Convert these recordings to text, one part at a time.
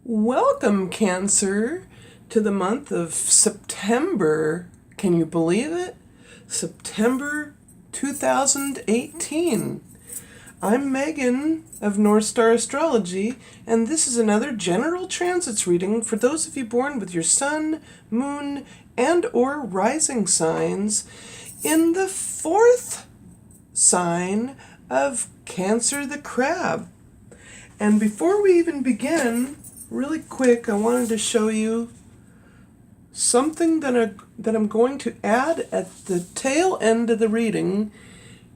Welcome, Cancer, to the month of September. Can you believe it? September 2018. I'm Megan of North Star Astrology, and this is another general transits reading for those of you born with your sun, moon, and or rising signs in the fourth sign of Cancer the Crab. And before we even begin, really quick, I wanted to show you something that I'm going to add at the tail end of the reading,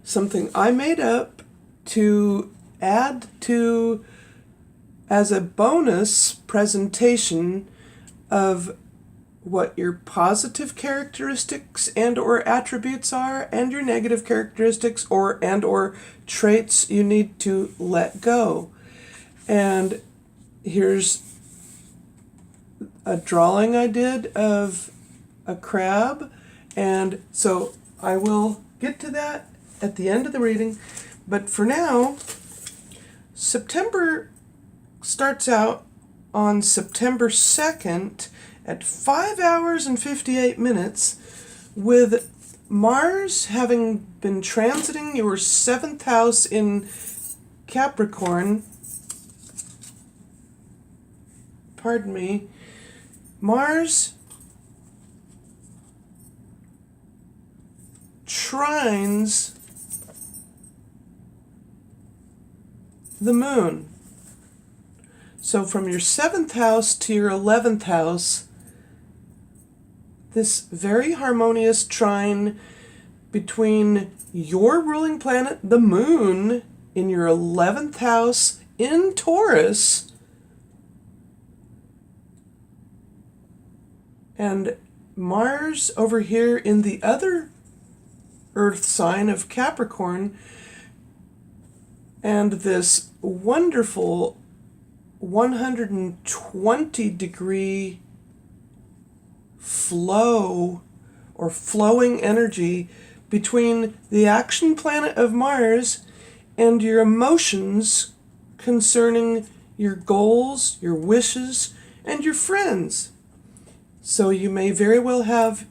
something I made up to add to as a bonus presentation of what your positive characteristics and or attributes are and your negative characteristics or traits you need to let go. And here's a drawing I did of a crab, and so I will get to that at the end of the reading. But for now, September starts out on September 2nd at 5 hours and 58 minutes with Mars having been transiting your 7th house in Capricorn. Pardon me. Mars trines the moon. So from your 7th house to your 11th house, this very harmonious trine between your ruling planet, the moon, in your 11th house in Taurus, and Mars over here in the other Earth sign of Capricorn, and this wonderful 120-degree flow or flowing energy between the action planet of Mars and your emotions concerning your goals, your wishes, and your friends. So you may very well have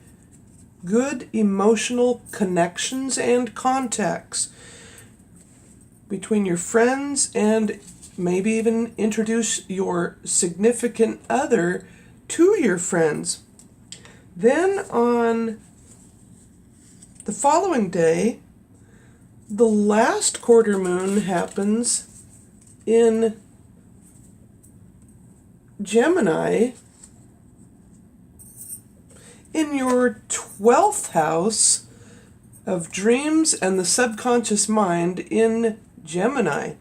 good emotional connections and contacts between your friends, and maybe even introduce your significant other to your friends. Then on the following day, the last quarter moon happens in Gemini, in your 12th house of dreams and the subconscious mind in Gemini.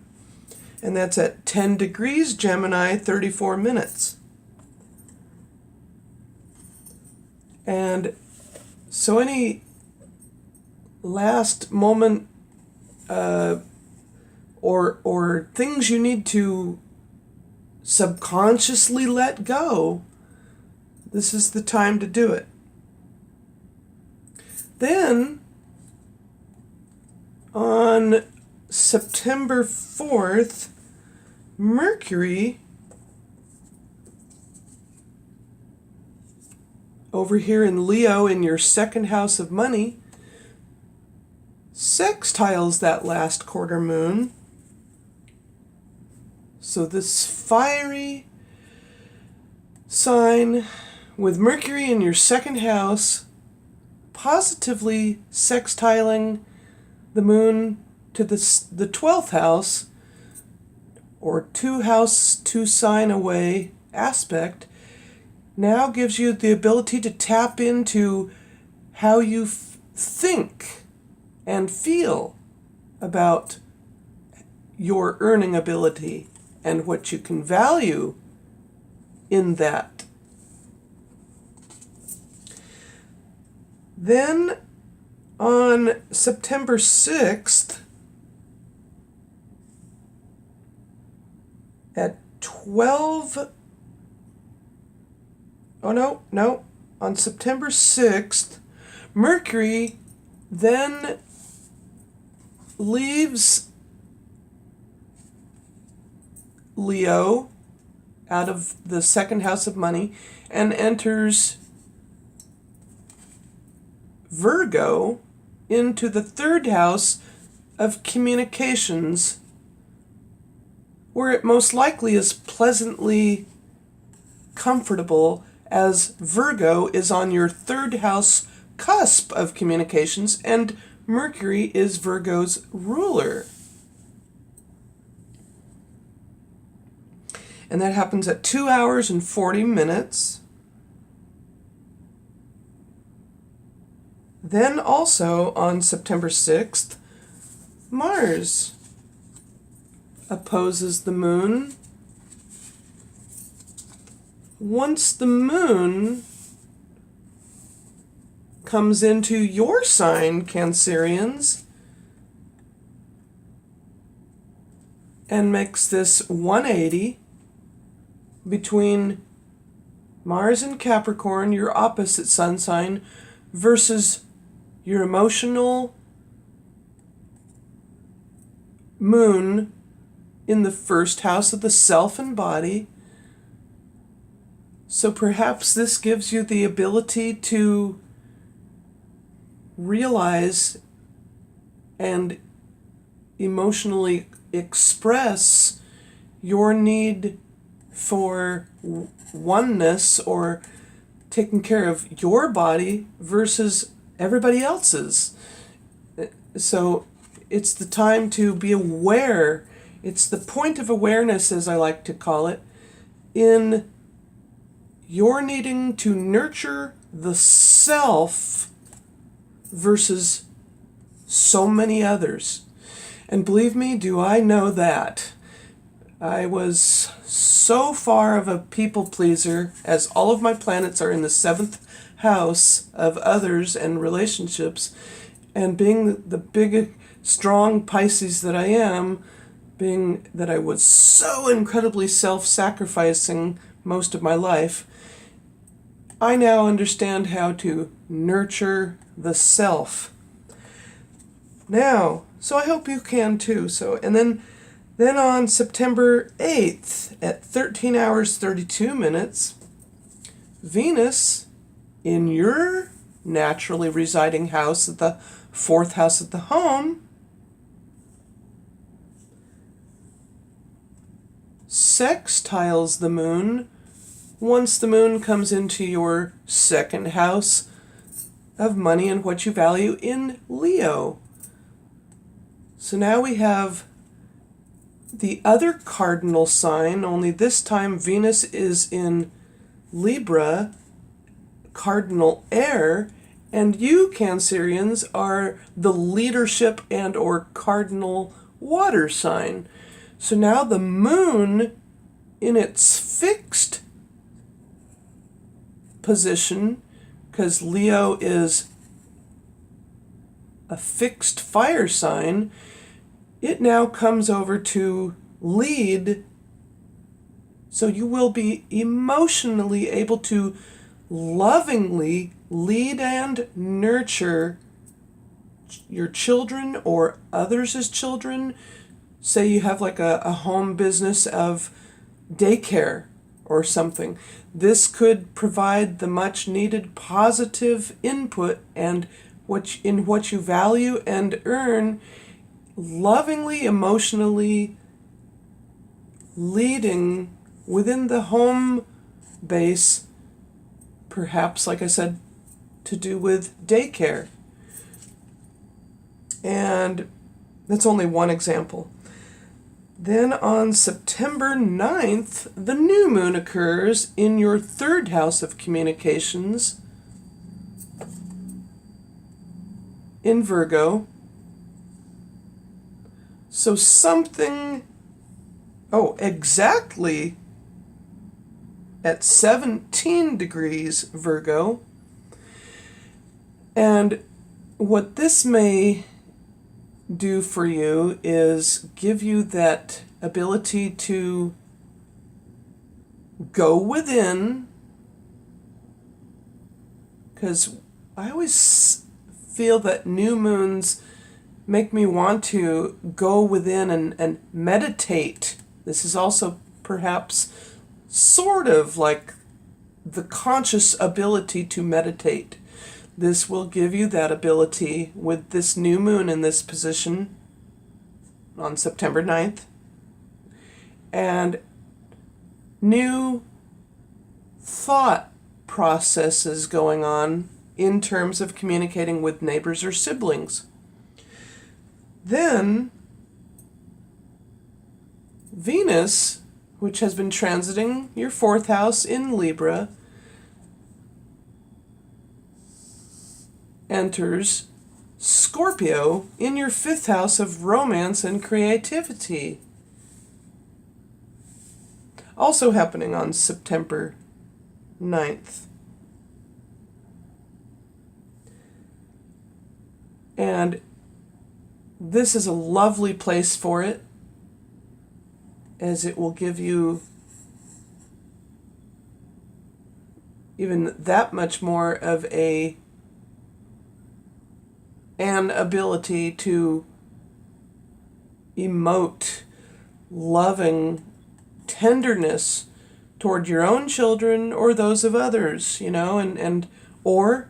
And that's at 10 degrees Gemini, 34 minutes. And so any last moment or things you need to subconsciously let go, this is the time to do it. Then, on September 4th, Mercury, over here in Leo in your 2nd house of money, sextiles that last quarter moon. So this fiery sign with Mercury in your 2nd house positively sextiling the moon to the 12th house, or 2-house, 2-sign away aspect, now gives you the ability to tap into how you think and feel about your earning ability and what you can value in that. Then on September 6th at 12, on September 6th, Mercury then leaves Leo out of the second house of money and enters Virgo into the third house of communications, where it most likely is pleasantly comfortable, as Virgo is on your third house cusp of communications and Mercury is Virgo's ruler. And that happens at 2 hours and 40 minutes. Then also on September 6th, Mars opposes the moon. Once the moon comes into your sign, Cancerians, and makes this 180 between Mars and Capricorn, your opposite sun sign, versus your emotional moon in the first house of the self and body. So perhaps this gives you the ability to realize and emotionally express your need for oneness or taking care of your body versus everybody else's. So it's the time to be aware. It's the point of awareness, as I like to call it, in your needing to nurture the self versus so many others. And believe me, do I know that. I was so far of a people pleaser, as all of my planets are in the 7th house of others and relationships, and being the big, strong Pisces that I am, being that I was so incredibly self-sacrificing most of my life, I now understand how to nurture the self. Now, so I hope you can too. And then on September 8th at 13 hours 32 minutes, Venus in your naturally residing house, at the 4th house of the home, sextiles the moon once the moon comes into your 2nd house of money and what you value in Leo. So now we have the other cardinal sign, only this time Venus is in Libra, cardinal air, and you, Cancerians, are the leadership and or cardinal water sign. So now the moon in its fixed position, because Leo is a fixed fire sign, it now comes over to lead. So you will be emotionally able to lovingly lead and nurture your children or others as children. Say you have like a home business of daycare or something. This could provide the much needed positive input and what you value and earn, lovingly, emotionally leading within the home base, perhaps, like I said, to do with daycare. And that's only one example. Then on September 9th, the new moon occurs in your 3rd house of communications in Virgo. So exactly at 17 degrees Virgo. And what this may do for you is give you that ability to go within, because I always feel that new moons make me want to go within and meditate. This is also perhaps sort of like the conscious ability to meditate. This will give you that ability with this new moon in this position on September 9th. And new thought processes going on in terms of communicating with neighbors or siblings. Then Venus, which has been transiting your 4th house in Libra, enters Scorpio in your 5th house of romance and creativity. Also happening on September 9th. And this is a lovely place for it, as it will give you even that much more of an ability to emote loving tenderness toward your own children or those of others, and or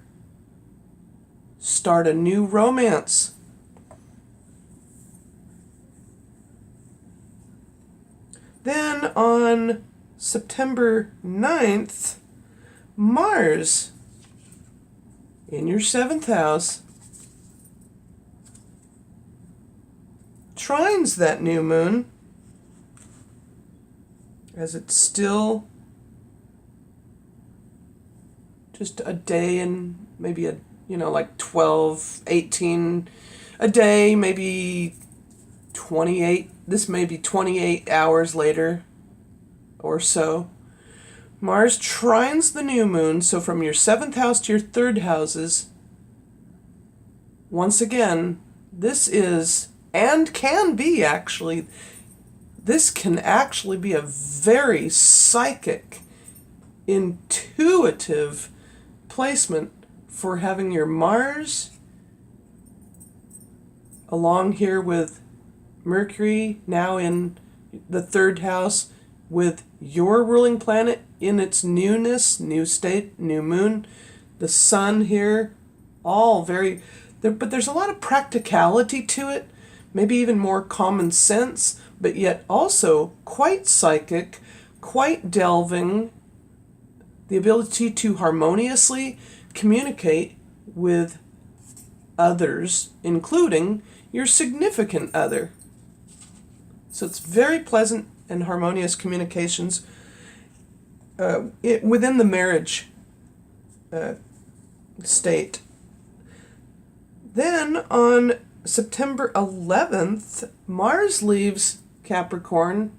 start a new romance. Then on September 9th, Mars in your 7th house trines that new moon, as it's still just a day and maybe like 12, 18 a day, maybe 28. This may be 28 hours later or so. Mars trines the new moon, so from your 7th house to your 3rd houses, once again, this is, and can be actually, this can actually be a very psychic, intuitive placement for having your Mars along here with Mercury now in the 3rd house with your ruling planet in its newness, new state, new moon, the sun here, all very, but there's a lot of practicality to it, maybe even more common sense, but yet also quite psychic, quite delving, the ability to harmoniously communicate with others, including your significant other. So it's very pleasant and harmonious communications within the marriage state. Then on September 11th, Mars leaves Capricorn,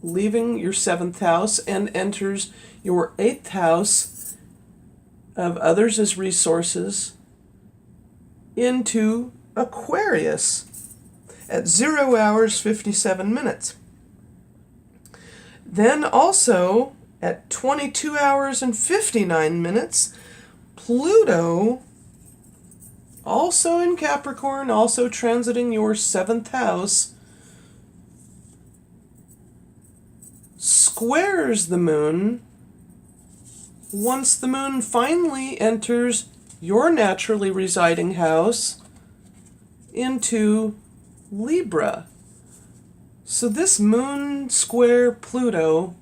leaving your 7th house, and enters your 8th house of others as resources into Aquarius at 0 hours 57 minutes. Then also at 22 hours and 59 minutes, Pluto, also in Capricorn, also transiting your 7th house, squares the moon once the moon finally enters your naturally residing house into Libra. So this moon square Pluto,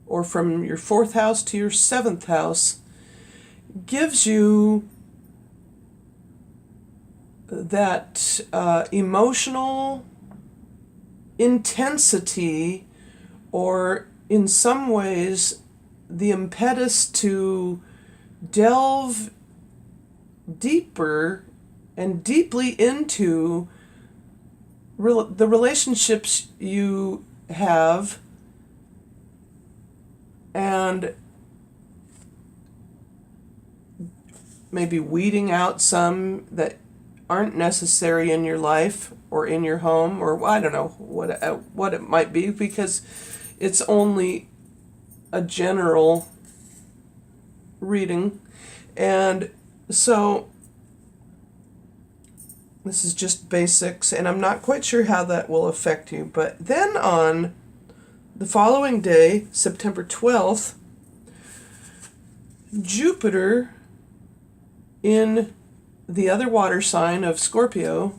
or from your 4th house to your 7th house, gives you that emotional intensity, or in some ways the impetus to delve deeper and deeply into the relationships you have, and maybe weeding out some that aren't necessary in your life or in your home, or I don't know what it might be, because it's only a general reading. And so This is just basics, and I'm not quite sure how that will affect you. But then on the following day, September 12th, Jupiter in the other water sign of Scorpio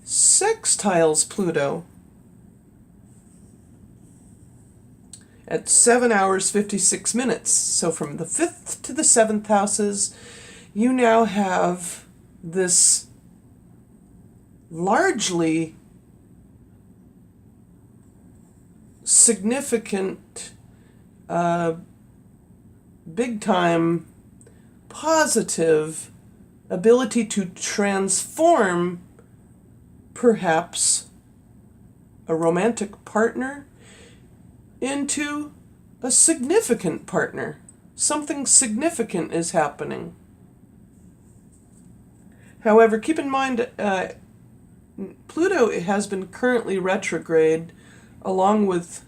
sextiles Pluto at 7 hours 56 minutes. So from the 5th to the 7th houses, you now have this largely significant, big time, positive ability to transform perhaps a romantic partner into a significant partner. Something significant is happening. However, keep in mind, Pluto has been currently retrograde along with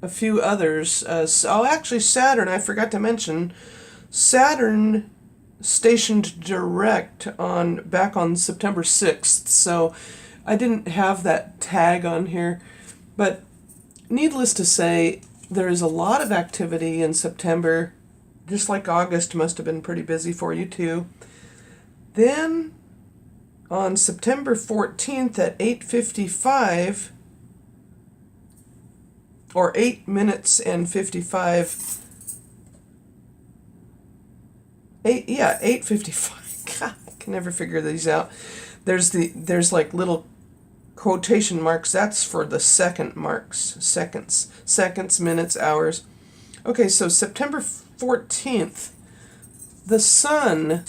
a few others. Actually Saturn, I forgot to mention, Saturn stationed direct back on September 6th, so I didn't have that tag on here. But needless to say, there is a lot of activity in September, just like August must have been pretty busy for you too. Then on September 14th at 8:55, or 8 minutes and 55, 8:55. God, I can never figure these out. There's like little quotation marks. That's for the second marks. Seconds, minutes, hours. Okay, so September 14th, the sun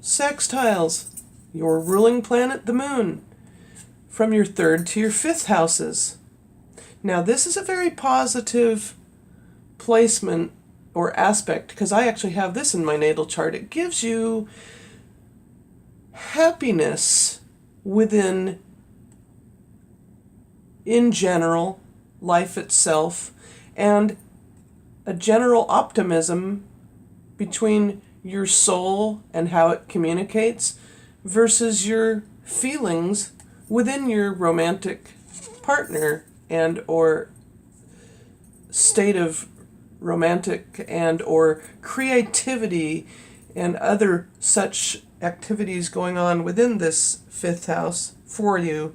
sextiles your ruling planet, the moon, from your 3rd to your 5th houses. Now, this is a very positive placement or aspect, because I actually have this in my natal chart. It gives you happiness in general, life itself, and a general optimism between your soul and how it communicates versus your feelings within your romantic partner and or state of romantic and or creativity and other such activities going on within this 5th house for you.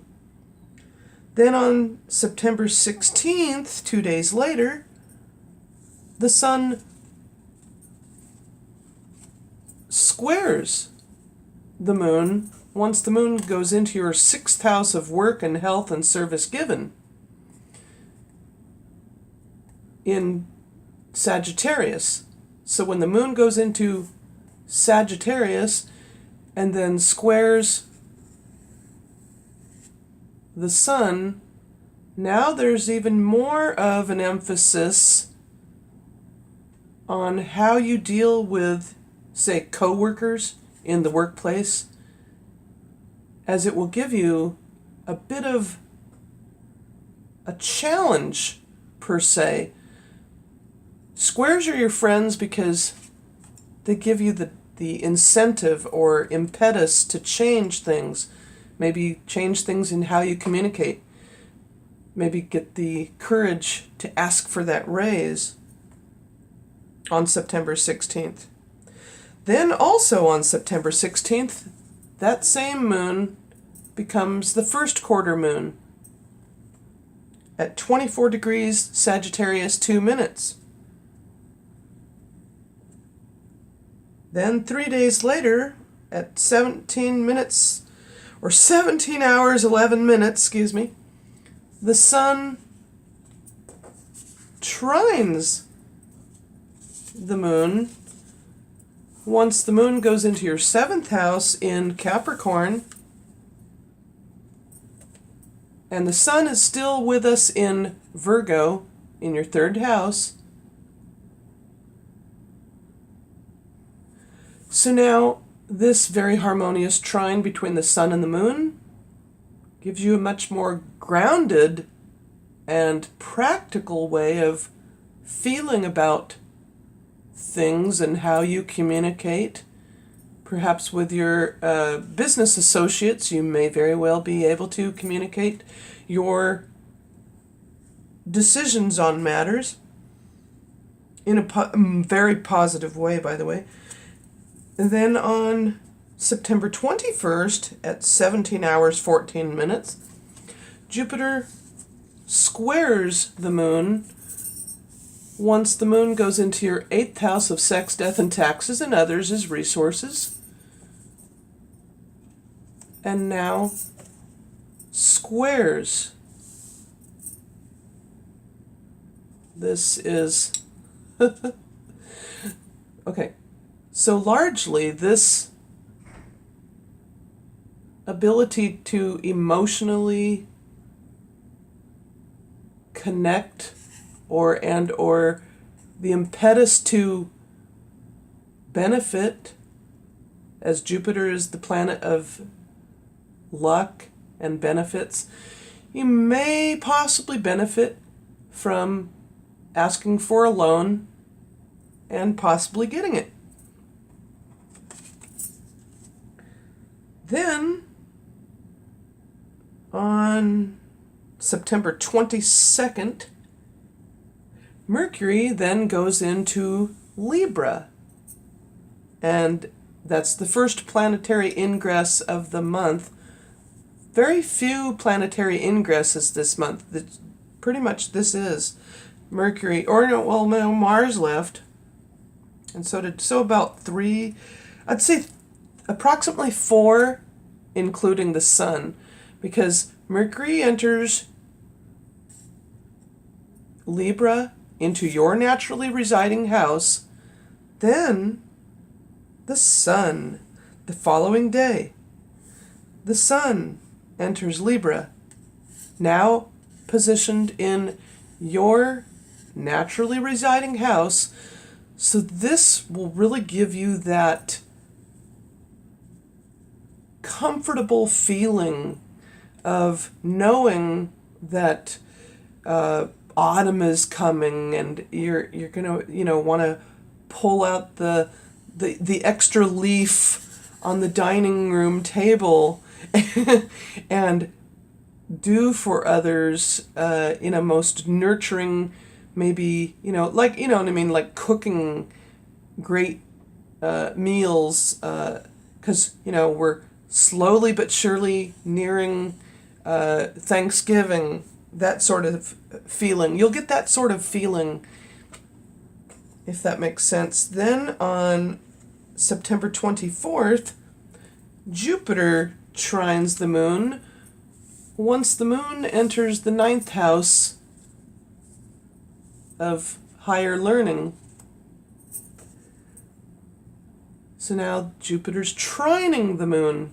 Then on September 16th, 2 days later, the sun squares the moon once the moon goes into your 6th house of work and health and service given in Sagittarius. So when the moon goes into Sagittarius and then squares the sun, now there's even more of an emphasis on how you deal with, say, co-workers in the workplace, as it will give you a bit of a challenge, per se. Squares are your friends because they give you the incentive or impetus to change things. Maybe change things in how you communicate. Maybe get the courage to ask for that raise on September 16th. Then also on September 16th, that same moon becomes the 1st quarter moon at 24 degrees Sagittarius 2 minutes. Then 3 days later at 17 minutes, or 17 hours 11 minutes, the sun trines the moon once the moon goes into your 7th house in Capricorn, and the sun is still with us in Virgo in your 3rd house. So now this very harmonious trine between the sun and the moon gives you a much more grounded and practical way of feeling about things and how you communicate. Perhaps with your business associates, you may very well be able to communicate your decisions on matters in a very positive way, by the way. And then on September 21st at 17 hours 14 minutes, Jupiter squares the moon once the moon goes into your 8th house of sex, death, and taxes, and others as resources. And now squares. This is okay. So largely this ability to emotionally connect or the impetus to benefit, as Jupiter is the planet of luck and benefits, you may possibly benefit from asking for a loan and possibly getting it. Then on September 22nd, Mercury then goes into Libra, and that's the first planetary ingress of the month. Very few planetary ingresses this month. Pretty much this is Mercury, or no, well, no, Mars left, and so about 3, I'd say approximately 4, including the Sun, because Mercury enters Libra into your naturally residing house, then the Sun, the following day, the Sun enters Libra, now positioned in your naturally residing house. So this will really give you that comfortable feeling of knowing that autumn is coming, and you're gonna want to pull out the extra leaf on the dining room table and do for others in a most nurturing, maybe like what I mean, like cooking great meals, because we're slowly but surely nearing Thanksgiving. That sort of feeling. You'll get that sort of feeling, if that makes sense. Then on September 24th, Jupiter trines the moon once the moon enters the 9th house of higher learning. So now Jupiter's trining the moon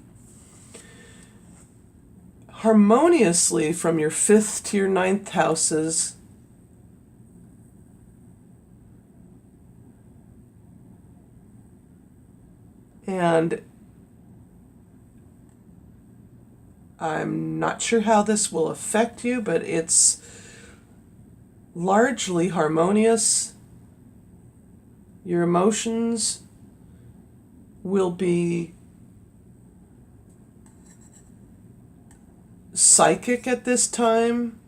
harmoniously from your 5th to your 9th houses. And I'm not sure how this will affect you, but it's largely harmonious. Your emotions will be psychic at this time,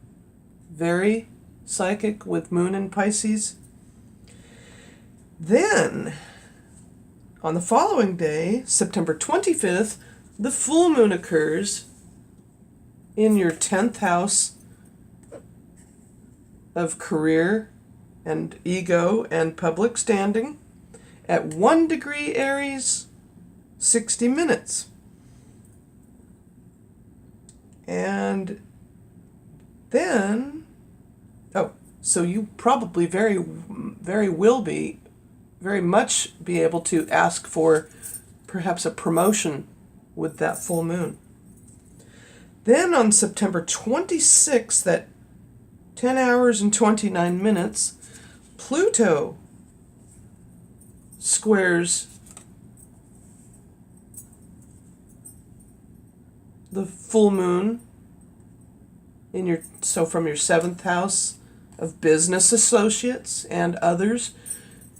very psychic with Moon in Pisces. Then, on the following day, September 25th, the full moon occurs in your 10th house of career and ego and public standing at 1 degree Aries, 60 minutes. And then, so you probably very much be able to ask for perhaps a promotion with that full moon. Then on September 26th at 10 hours and 29 minutes, Pluto squares the full moon from your 7th house of business associates and others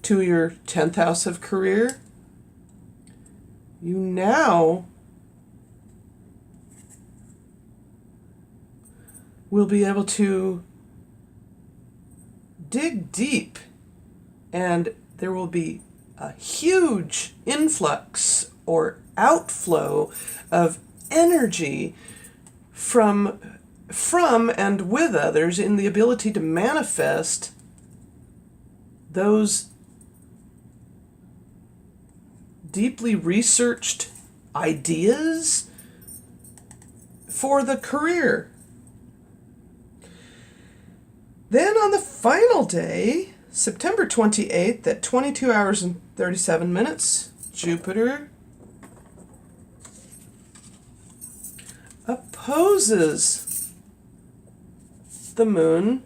to your 10th house of career, you now will be able to dig deep, and there will be a huge influx or outflow of energy from and with others in the ability to manifest those deeply researched ideas for the career. Then on the final day, September 28th at 22 hours and 37 minutes, Jupiter opposes the moon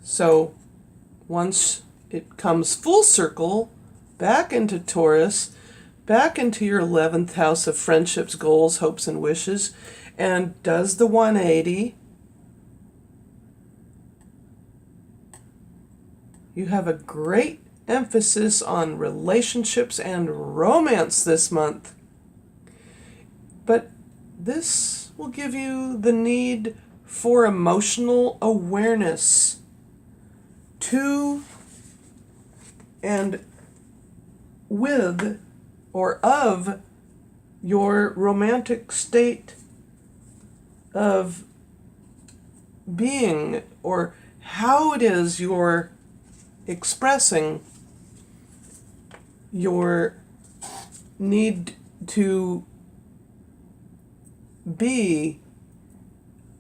so once it comes full circle back into Taurus, back into your 11th house of friendships, goals, hopes, and wishes, and does the 180, you have a great emphasis on relationships and romance this month. But this will give you the need for emotional awareness to and with or of your romantic state of being, or how it is you're expressing your need to be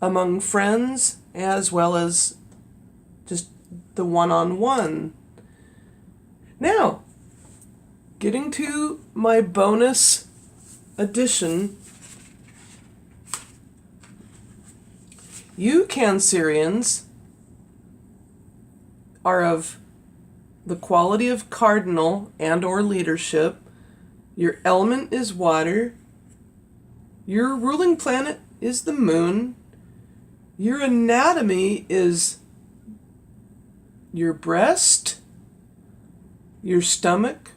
among friends as well as just the one-on-one. Now, getting to my bonus edition, you Cancerians are of the quality of cardinal and or leadership. Your element is water. Your ruling planet is the moon. Your anatomy is your breast, your stomach,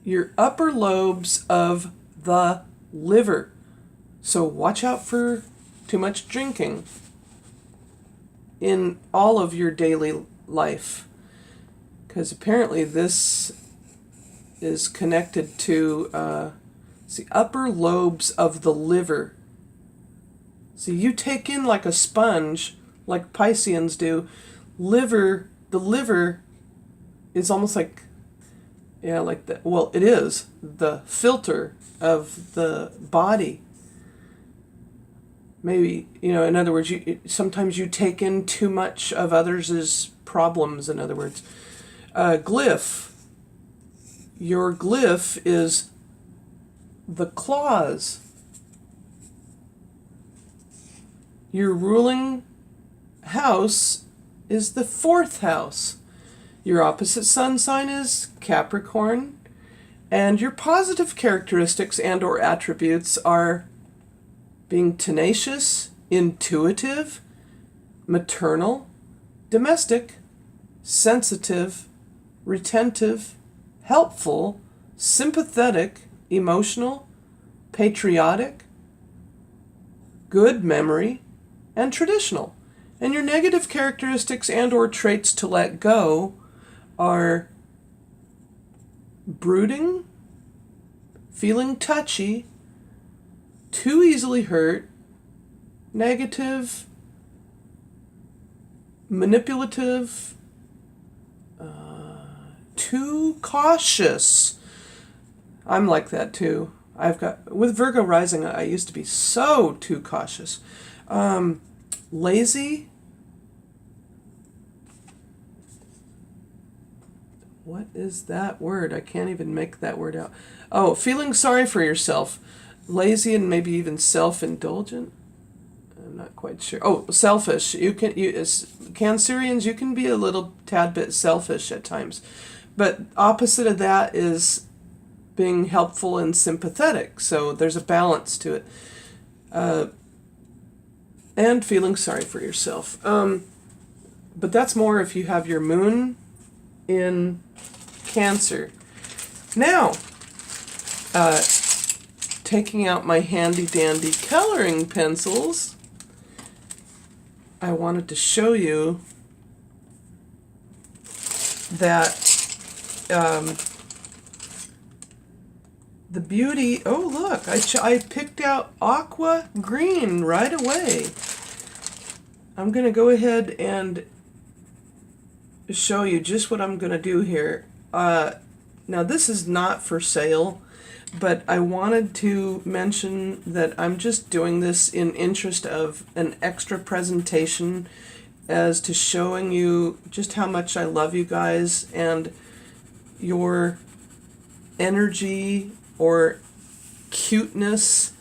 your upper lobes of the liver. So watch out for too much drinking in all of your daily life, because apparently this is connected to the upper lobes of the liver. So you take in like a sponge, like Pisceans do. The liver is almost like, like that. Well, it is the filter of the body. Maybe, in other words, sometimes you take in too much of others' problems, in other words. Glyph. Your glyph is the claws. Your ruling house is the 4th house. Your opposite sun sign is Capricorn. And your positive characteristics and or attributes are being tenacious, intuitive, maternal, domestic, sensitive, retentive, helpful, sympathetic, emotional, patriotic, good memory, and traditional. And your negative characteristics and or traits to let go are brooding, feeling touchy, too easily hurt, negative, manipulative, too cautious. I'm like that too. With Virgo rising, I used to be so too cautious. Lazy. What is that word? I can't even make that word out. Oh, feeling sorry for yourself. Lazy and maybe even self-indulgent. I'm not quite sure. Oh, selfish. As Cancerians, you can be a little tad bit selfish at times. But opposite of that is being helpful and sympathetic. So there's a balance to it. and feeling sorry for yourself. But that's more if you have your moon in Cancer. Now, taking out my handy dandy coloring pencils, I wanted to show you that the beauty, oh look, I picked out aqua green right away. I'm going to go ahead and show you just what I'm going to do here. Now this is not for sale, but I wanted to mention that I'm just doing this in interest of an extra presentation as to showing you just how much I love you guys and your energy or cuteness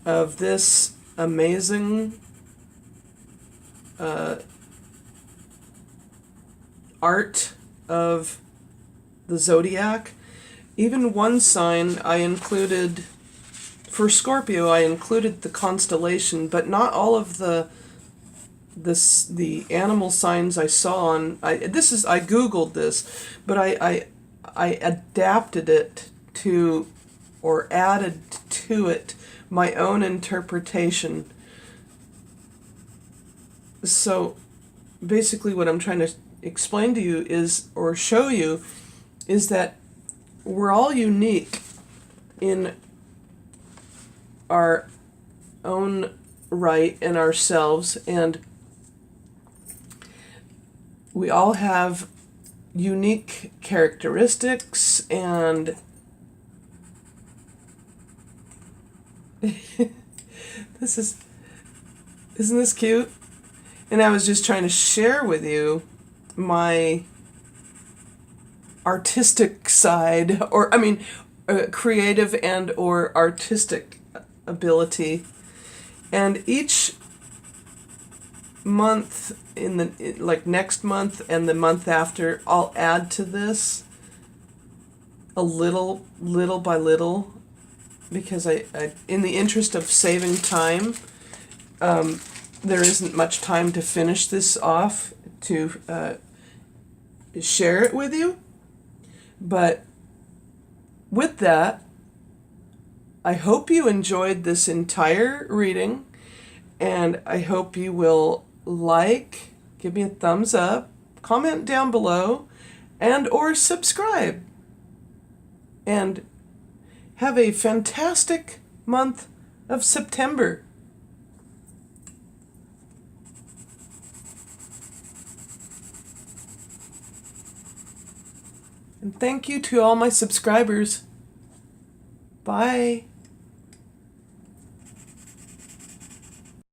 of this amazing art of the zodiac. Even one sign I included, for Scorpio, I included the constellation, but not all of the animal signs I saw on. I Googled this, but I adapted it to, or added to it, my own interpretation. So basically what I'm trying to explain to you is, or show you, is that we're all unique in our own right and ourselves, and we all have unique characteristics, and isn't this cute? And I was just trying to share with you my artistic side, or creative and or artistic ability. And each month, like next month and the month after, I'll add to this a little by little, because I in the interest of saving time, there isn't much time to finish this off to share it with you. But with that, I hope you enjoyed this entire reading, and I hope you will give me a thumbs up, comment down below, and or subscribe. And have a fantastic month of September. And thank you to all my subscribers. Bye.